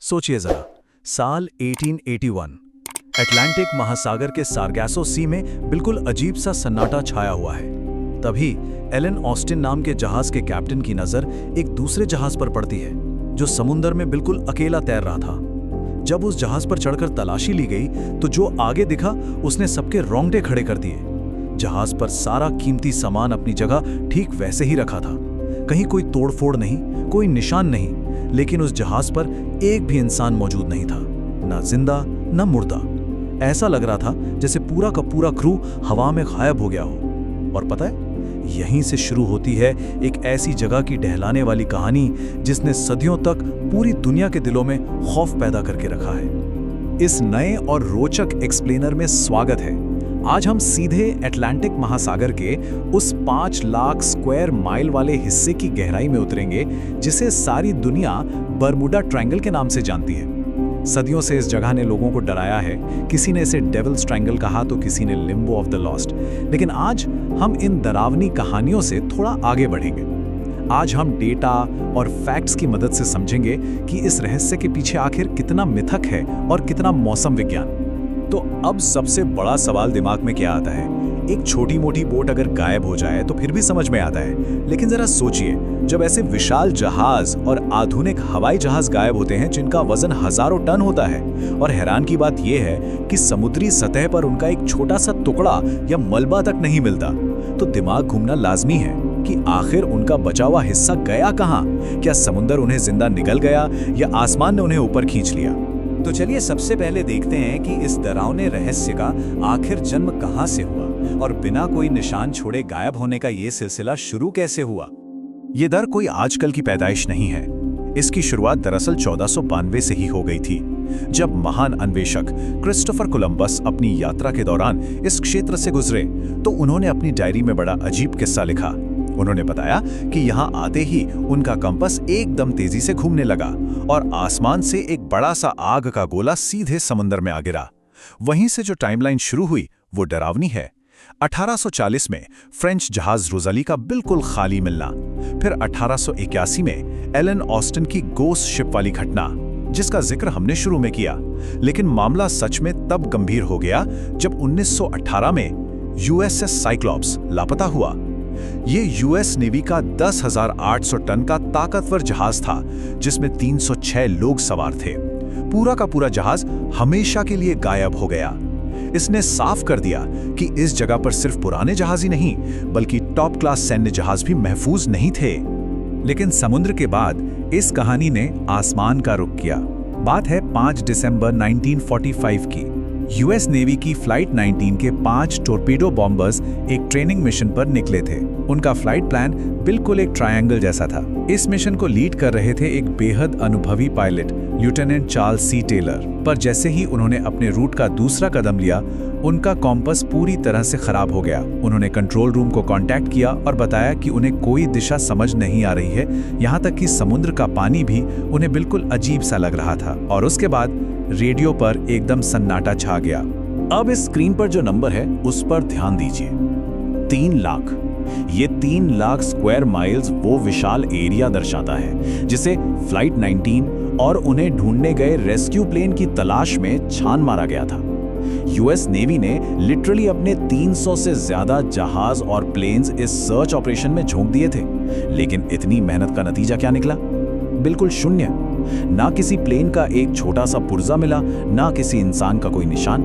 सोचिए जरा, साल 1881 अटलांटिक महासागर के सारगैसो सी में बिल्कुल अजीब सा सन्नाटा छाया हुआ है। तभी एलन ऑस्टिन नाम के जहाज के कैप्टन की नजर एक दूसरे जहाज पर पड़ती है जो समुंदर में बिल्कुल अकेला तैर रहा था। जब उस जहाज पर चढ़कर तलाशी ली गई तो जो आगे दिखा उसने सबके रोंगटे खड़े कर दिए। जहाज पर सारा कीमती सामान अपनी जगह ठीक वैसे ही रखा था, कहीं कोई तोड़फोड़ नहीं, कोई निशान नहीं, लेकिन उस जहाज पर एक भी इंसान मौजूद नहीं था, ना जिंदा ना मुर्दा। ऐसा लग रहा था जैसे पूरा का पूरा क्रू हवा में गायब हो गया हो। और पता है, यहीं से शुरू होती है एक ऐसी जगह की डहलाने वाली कहानी जिसने सदियों तक पूरी दुनिया के दिलों में खौफ पैदा करके रखा है। इस नए और रोचक एक्सप्लेनर में स्वागत है। आज हम सीधे अटलांटिक महासागर के उस 5 लाख स्क्वायर माइल वाले हिस्से की गहराई में उतरेंगे जिसे सारी दुनिया बरमुडा ट्रायंगल के नाम से जानती है। सदियों से इस जगह ने लोगों को डराया है। किसी ने इसे डेविल्स ट्रायंगल कहा तो किसी ने लिम्बो ऑफ द लॉस्ट। लेकिन आज हम इन डरावनी कहानियों से थोड़ा आगे बढ़ेंगे। आज हम डेटा और फैक्ट्स की मदद से समझेंगे कि इस रहस्य के पीछे आखिर कितना मिथक है और कितना मौसम विज्ञान। तो अब सबसे बड़ा सवाल दिमाग में क्या आता है? एक छोटी मोटी बोट अगर गायब हो जाए तो फिर भी समझ में आता है, लेकिन जरा सोचिए, जब ऐसे विशाल जहाज और आधुनिक हवाई जहाज गायब होते हैं जिनका वजन हजारों टन होता है, और हैरान की बात यह है कि समुद्री सतह पर उनका एक छोटा सा टुकड़ा या मलबा तक नहीं मिलता, तो दिमाग घूमना लाजमी है कि आखिर उनका बचा हुआ हिस्सा गया कहां? क्या समुद्र उन्हें जिंदा निगल गया या आसमान ने उन्हें ऊपर खींच लिया? तो चलिए सबसे पहले देखते हैं कि इस डरावने रहस्य का आखिर जन्म कहां से हुआ और बिना कोई निशान छोड़े गायब होने का ये सिलसिला शुरू कैसे हुआ। ये दर कोई आजकल की पैदाइश नहीं है। इसकी शुरुआत दरअसल 1492 से ही हो गई थी, जब महान अन्वेषक क्रिस्टोफर कोलंबस अपनी यात्रा के दौरान इस क्षेत्र से गुजरे तो उन्होंने अपनी डायरी में बड़ा अजीब किस्सा लिखा। उन्होंने बताया कि यहाँ आते ही उनका कंपास एकदम तेजी से घूमने लगा और आसमान से एक बड़ा सा आग का गोला सीधे समंदर में आ गिरा। वहीं से जो टाइमलाइन शुरू हुई वो डरावनी है। 1840 में फ्रेंच जहाज रोजाली का बिल्कुल खाली मिलना, फिर 1881 में एलन ऑस्टिन की गोस्ट शिप वाली घटना जिसका जिक्र हमने शुरू में किया। लेकिन मामला सच में तब गंभीर हो गया जब 1918 में यूएसएस साइक्लॉप्स लापता हुआ। ये यूएस नेवी का 10,800 टन का ताकतवर जहाज था जिसमें 306 लोग सवार थे। पूरा का पूरा जहाज हमेशा के लिए गायब हो गया। इसने साफ कर दिया कि इस जगह पर सिर्फ पुराने जहाज ही नहीं बल्कि टॉप क्लास सैन्य जहाज भी महफूज नहीं थे। लेकिन समुद्र के बाद इस कहानी ने आसमान का रुख किया। बात है 5 दिसंबर 1945 की। यूएस नेवी की फ्लाइट 19 के 5 टोरपीडो बॉम्बर्स एक ट्रेनिंग मिशन पर निकले थे। उनका फ्लाइट प्लान बिल्कुल एक ट्रायंगल जैसा था। इस मिशन को लीड कर रहे थे एक बेहद अनुभवी पायलट लेफ्टिनेंट चार्ल्स सी टेलर। पर जैसे ही उन्होंने अपने रूट का दूसरा कदम लिया, उनका कॉम्पस पूरी तरह से खराब हो गया। उन्होंने कंट्रोल रूम को कांटेक्ट किया और बताया कि उन्हें कोई दिशा समझ नहीं आ रही है, यहाँ तक कि समुद्र का पानी भी उन्हें बिल्कुल अजीब सा लग रहा था। और उसके बाद रेडियो पर एकदम सन्नाटा छा गया। अब इस स्क्रीन पर जो नंबर है उस पर ध्यान दीजिए। 3 लाख। ये 3 लाख स्क्वायर माइल्स वो विशाल एरिया दर्शाता है जिसे फ्लाइट 19 और उन्हें ढूंढने गए रेस्क्यू प्लेन की तलाश में छान मारा गया था। यूएस नेवी ने लिटरली अपने 300 से ज्यादा जहाज और प्लेन्स इस सर्च ऑपरेशन में झोंक दिए थे। लेकिन इतनी मेहनत का नतीजा क्या निकला? बिल्कुल शून्य। ना किसी प्लेन का एक छोटा सा पुर्जा मिला, ना किसी इंसान का कोई निशान।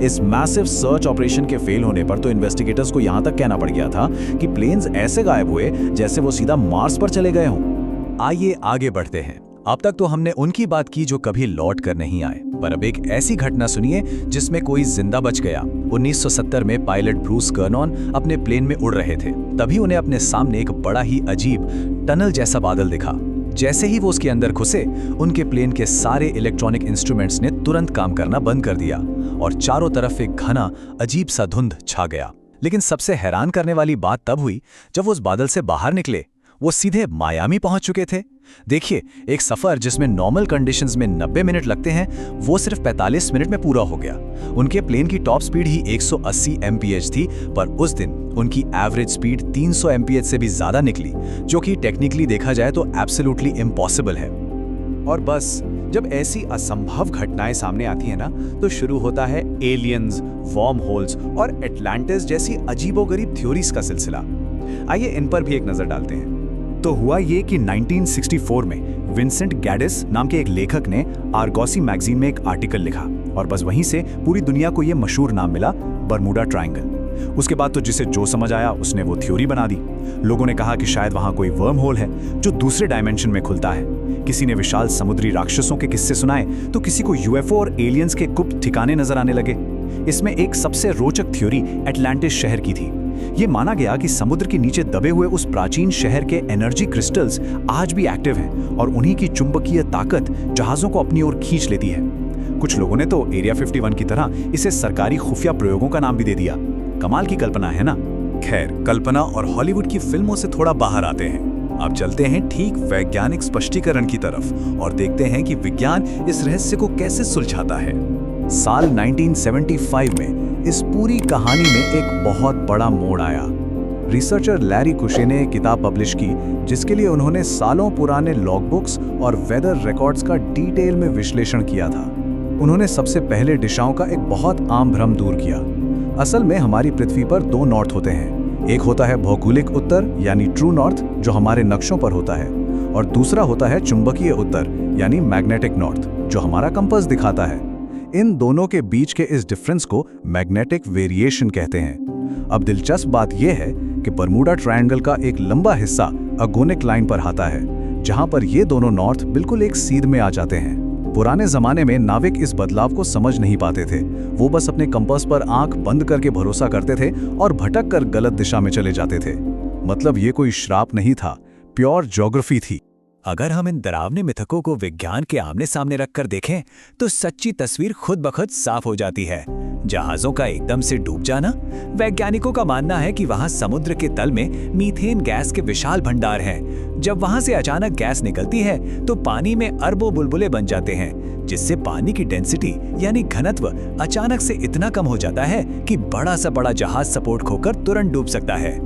इस मैसिव सर्च ऑपरेशन के फेल होने पर तो इन्वेस्टिगेटर्स को यहां तक कहना पड़ गया था कि प्लेन्स ऐसे गायब हुए जैसे वो सीधा मार्स पर चले गए हों। आइए आगे बढ़ते हैं। अब तक तो हमने उनकी बात की जो कभी लौट कर नहीं आए, पर अब एक ऐसी घटना सुनिए जिसमें कोई जिंदा बच गया। 1970 में पायलट ब्रूस कर्नॉन अपने प्लेन में उड़ रहे थे। तभी उन्हें अपने सामने एक बड़ा ही अजीब टनल जैसा बादल दिखा। जैसे ही वो उसके अंदर घुसे, उनके प्लेन के सारे इलेक्ट्रॉनिक इंस्ट्रूमेंट्स ने तुरंत काम करना बंद कर दिया और चारों तरफ एक घना अजीब सा धुंध छा गया। लेकिन सबसे हैरान करने वाली बात तब हुई जब वो उस बादल से बाहर निकले। वो सीधे मायामी पहुंच चुके थे। देखिए, एक सफर जिसमें नॉर्मल कंडीशंस में 90 मिनट लगते हैं वो सिर्फ 45 मिनट में पूरा हो गया। उनके प्लेन की टॉप स्पीड ही 180 mph थी, पर उस दिन उनकी एवरेज स्पीड 300 mph से भी ज्यादा निकली, जो कि टेक्निकली देखा जाए तो एब्सोल्युटली इम्पॉसिबल है। और बस जब ऐसी असंभव घटनाएं सामने आती हैं ना, तो शुरू होता है एलियंस, वॉर्म होल्स और एटलांटिस जैसी अजीबोगरीब थ्योरीज का सिलसिला। आइए इन पर भी एक नजर डालते हैं। तो हुआ ये कि 1964 में विंसेंट गैडिस नाम के एक लेखक ने आर्गोसी मैगजीन में एक आर्टिकल लिखा और बस वहीं से पूरी दुनिया को ये मशहूर नाम मिला, बरमूडा ट्रायंगल। उसके बाद तो जिसे जो समझ आया उसने वो थ्योरी बना दी। लोगों ने कहा कि शायद वहां कोई वर्म होल है जो दूसरे डायमेंशन में खुलता है। किसी ने विशाल समुद्री राक्षसों के किस्से सुनाए, तो किसी को यूएफओ और एलियंस के गुप्त ठिकाने नजर आने लगे। इसमें एक सबसे रोचक थ्योरी एटलांटिस शहर की थी। ये माना गया कि समुद्र के नीचे दबे हुए उस प्राचीन शहर के एनर्जी क्रिस्टल्स आज भी एक्टिव हैं और उन्हीं की चुंबकीय ताकत जहाजों को अपनी ओर खींच लेती है। कुछ लोगों ने तो एरिया 51 की तरह इसे सरकारी खुफिया प्रयोगों का नाम भी दे दिया। कमाल की कल्पना है ना? खैर, कल्पना और हॉलीवुड की फिल्मों से थोड़ा बाहर आते हैं। अब चलते हैं ठीक वैज्ञानिक स्पष्टीकरण की तरफ और देखते हैं कि विज्ञान इस रहस्य को कैसे सुलझाता है। साल 1975 में इस पूरी कहानी में एक बहुत बड़ा मोड़ आया। रिसर्चर लैरी कुशे ने एक किताब पब्लिश की जिसके लिए उन्होंने सालों पुराने लॉगबुक्स और वेदर रिकॉर्ड्स का डिटेल में विश्लेषण किया था। उन्होंने सबसे पहले दिशाओं का एक बहुत आम भ्रम दूर किया। असल में हमारी पृथ्वी पर दो नॉर्थ होते हैं। एक होता है भौगोलिक उत्तर यानी ट्रू नॉर्थ, जो हमारे नक्शों पर होता है, और दूसरा होता है चुंबकीय उत्तर यानी मैग्नेटिक नॉर्थ, जो हमारा कंपास दिखाता है। इन दोनों के बीच के इस डिफरेंस को मैग्नेटिक वेरिएशन कहते हैं। अब दिलचस्प बात यह है कि बरमूडा ट्रायंगल का एक लंबा हिस्सा अगोनिक लाइन पर आता है, जहां पर ये दोनों नॉर्थ बिल्कुल एक सीध में आ जाते हैं। पुराने जमाने में नाविक इस बदलाव को समझ नहीं पाते थे। वो बस अपने कंपास पर आंख बंद करके भरोसा करते थे और भटक कर गलत दिशा में चले जाते थे। मतलब ये कोई श्राप नहीं था, प्योर ज्योग्राफी थी। अगर हम इन डरावने मिथकों को विज्ञान के आमने सामने रखकर देखें तो सच्ची तस्वीर खुद ब खुद साफ हो जाती है। जहाजों का एकदम से डूब जाना, वैज्ञानिकों का मानना है कि वहां समुद्र के तल में मीथेन गैस के विशाल भंडार हैं। जब वहां से अचानक गैस निकलती है तो पानी में अरबों बुलबुले बन जाते हैं, जिससे पानी की डेंसिटी यानी घनत्व अचानक से इतना कम हो जाता है कि बड़ा सा बड़ा जहाज सपोर्ट खोकर तुरंत डूब सकता है।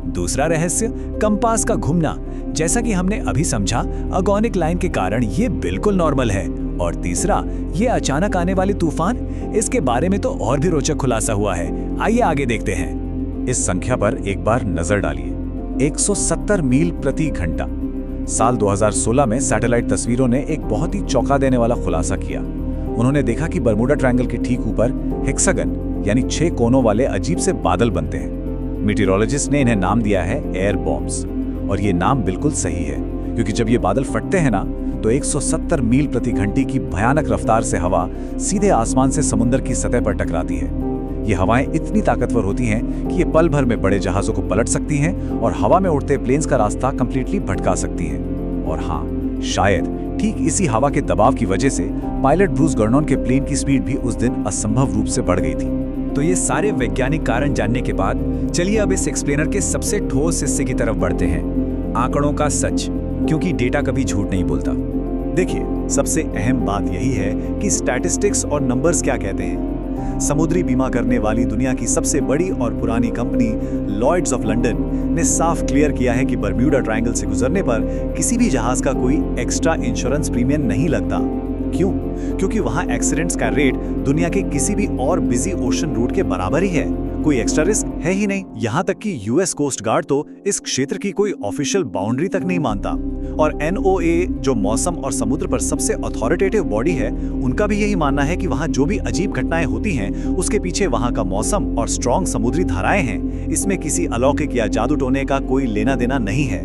दूसरा रहस्य, कंपास का घूमना। जैसा कि हमने अभी समझा, अगोनिक लाइन के कारण ये बिल्कुल नॉर्मल है। और तीसरा, ये अचानक आने वाले तूफान, इसके बारे में तो और भी रोचक खुलासा हुआ है। आइए आगे देखते हैं। इस संख्या पर एक बार नजर डालिए, 170 मील प्रति घंटा। साल 2016 में सैटेलाइट तस्वीरों ने एक बहुत ही चौंका देने वाला खुलासा किया। उन्होंने देखा कि बरमूडा ट्रायंगल के ठीक ऊपर हेक्सागन यानी 6 कोनों वाले अजीब से बादल बनते हैं। मीटेरोलॉजिस्ट ने इन्हें नाम दिया है एयर बॉम्ब्स, और ये नाम बिल्कुल सही है, क्योंकि जब ये बादल फटते हैं ना, तो 170 मील प्रति घंटे की भयानक रफ्तार से हवा सीधे आसमान से समुद्र की सतह पर टकराती है। ये हवाएं इतनी ताकतवर होती हैं कि ये पल भर में बड़े जहाजों को पलट सकती हैं और हवा में उड़ते प्लेन्स का रास्ता कंप्लीटली भटका सकती हैं। और हाँ, शायद ठीक इसी हवा के दबाव की वजह से पायलट ब्रूस गर्नॉन के प्लेन की स्पीड भी उस दिन असंभव रूप से बढ़ गई थी। तो ये सारे वैज्ञानिक कारण जानने के बाद चलिए अब इस एक्सप्लेनर के सबसे ठोस हिस्से की तरफ बढ़ते हैं, आंकड़ों का सच, क्योंकि डेटा कभी झूठ नहीं बोलता। देखिए, सबसे अहम बात यही है कि स्टैटिस्टिक्स और नंबर्स क्या कहते हैं। समुद्री बीमा करने वाली दुनिया की सबसे बड़ी और पुरानी कंपनी लॉयड्स ऑफ लंदन ने साफ क्लियर किया है कि बरम्यूडा ट्रायंगल से गुजरने पर किसी भी जहाज का कोई एक्स्ट्रा इंश्योरेंस प्रीमियम नहीं लगता। क्यों? क्योंकि वहां एक्सीडेंट्स का रेट दुनिया के किसी भी और बिजी ओशन रूट के बराबर ही है। कोई एक्स्ट्रा रिस्क है ही नहीं। यहाँ तक कि यूएस कोस्ट गार्ड तो इस क्षेत्र की कोई ऑफिशियल बाउंड्री तक नहीं मानता। और एनओए, जो मौसम और समुद्र पर सबसे अथॉरिटेटिव बॉडी है, उनका भी यही मानना है कि वहाँ जो भी अजीब घटनाएं होती हैं, उसके पीछे वहाँ का मौसम और स्ट्रॉन्ग समुद्री धाराएं हैं। इसमें किसी अलौकिक या जादू टोने का कोई लेना देना नहीं है।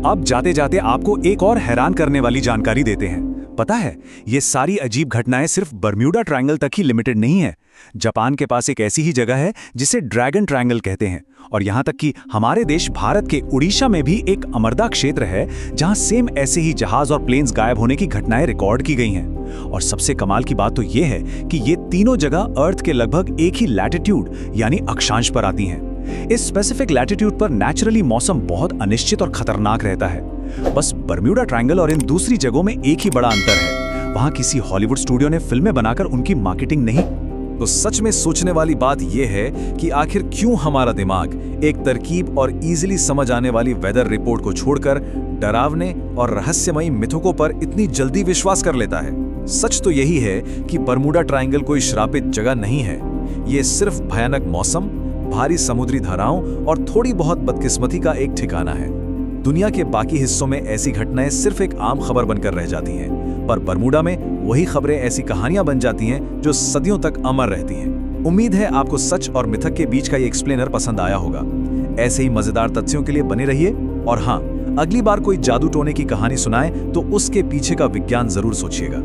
अब जाते जाते आपको एक और हैरान करने वाली जानकारी देते हैं। पता है, ये सारी अजीब घटनाएं सिर्फ बरम्यूडा ट्रायंगल तक ही लिमिटेड नहीं है। जापान के पास एक ऐसी ही जगह है जिसे ड्रैगन ट्रायंगल कहते हैं, और यहाँ तक कि हमारे देश भारत के उड़ीसा में भी एक अमरदा क्षेत्र है जहाँ सेम ऐसे ही जहाज और प्लेन्स गायब होने की घटनाएं रिकॉर्ड की गई हैं। और सबसे कमाल की बात तो ये है कि ये तीनों जगह अर्थ के लगभग एक ही लैटिट्यूड यानी अक्षांश पर आती हैं। इस स्पेसिफिक लैटिट्यूड पर नेचुरली मौसम बहुत अनिश्चित और खतरनाक रहता है। बस बरम्यूडा ट्रायंगल और इन दूसरी जगहों में एक ही बड़ा अंतर है, वहां किसी हॉलीवुड स्टूडियो ने फिल्में बनाकर उनकी मार्केटिंग नहीं। तो सच में सोचने वाली बात यह है कि आखिर क्यों हमारा दिमाग एक तरकीब और इजीली समझ आने वाली वेदर रिपोर्ट को छोड़कर डरावने और रहस्यमयी मिथकों पर इतनी जल्दी विश्वास कर लेता है? सच तो यही है कि बर्मुडा ट्रायंगल कोई श्रापित जगह नहीं है। ये सिर्फ भयानक मौसम, भारी समुद्री धाराओं और थोड़ी बहुत बदकिस्मती का एक ठिकाना है। दुनिया के बाकी हिस्सों में ऐसी घटनाएं सिर्फ एक आम खबर बनकर रह जाती हैं, पर बर्मुडा में वही खबरें ऐसी कहानियां बन जाती हैं जो सदियों तक अमर रहती हैं। उम्मीद है आपको सच और मिथक के बीच का ये एक्सप्लेनर पसंद आया होगा। ऐसे ही मजेदार तथ्यों के लिए बने रहिए, और हाँ, अगली बार कोई जादू टोने की कहानी सुनाए तो उसके पीछे का विज्ञान जरूर सोचिएगा।